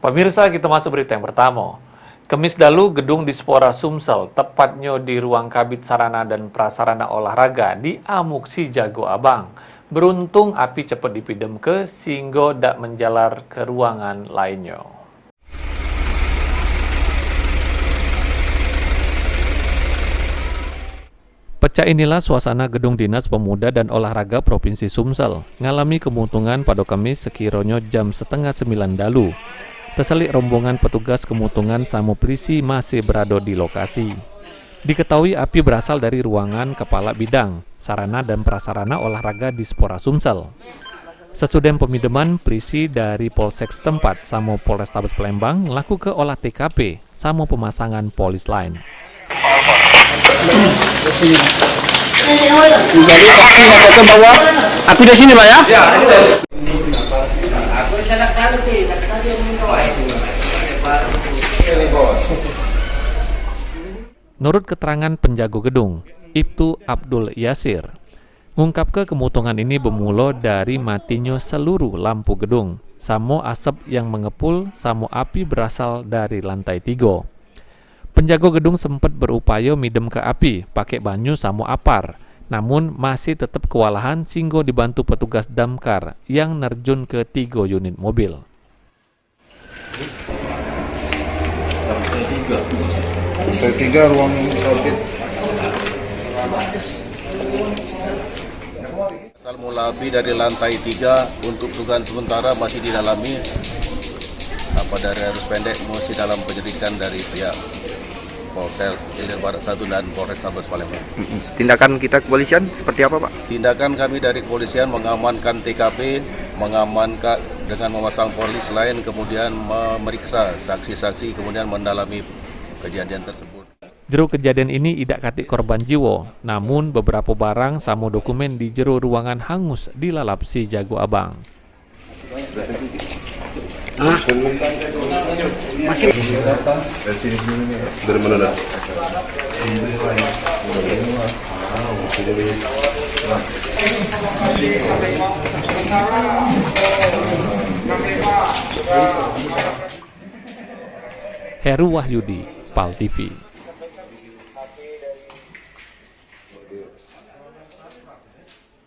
Pemirsa, kita masuk berita yang pertama. Kemis dalu, gedung Dispora Sumsel, tepatnya di ruang kabit sarana dan prasarana olahraga di Amuk Si Jago Abang. Beruntung api cepat dipidam ke sehingga dak menjalar ke ruangan lainnya. Pecah inilah suasana gedung Dinas Pemuda dan Olahraga Provinsi Sumsel, ngalami kemuntungan pada Kamis sekiranya jam 8:30 dalu. Terselik rombongan petugas kemuntungan sama polisi masih berada di lokasi. Diketahui api berasal dari ruangan Kepala Bidang, Sarana dan Prasarana Olahraga Dispora Sumsel. Sesudah pemidaman, polisi dari Polsek setempat sama Polrestabes Palembang laku ke olah TKP sama pemasangan polis lain. Jadi api ke bawah, api di sini Pak ya? Ya. Menurut keterangan penjaga gedung, Ibtu Abdul Yasir, ngungkap ke kemuntungan ini bermula dari matinya seluruh lampu gedung, sama asap yang mengepul, sama api berasal dari lantai 3. Penjaga gedung sempat berupaya midem ke api, pakai banyu sama apar, namun masih tetap kewalahan sehingga dibantu petugas damkar yang nerjun ke 3 unit mobil. Lantai 3 ruang sakit. Asal mula api dari lantai 3 untuk dugaan sementara masih didalami. Dari arus pendek masih dalam penyelidikan dari pihak Polsek Ilir Barat 1 dan Polrestabes Palembang. Tindakan kita kepolisian seperti apa Pak? Tindakan kami dari kepolisian mengamankan TKP, mengamankan dengan memasang polis lain, kemudian memeriksa saksi-saksi, kemudian mendalami kejadian tersebut. Jero kejadian ini tidak katik korban jiwa, namun beberapa barang sama dokumen di jero ruangan hangus dilalap Si Jago Abang. Masih dari mana dah? Heru Wahyudi, PAL TV.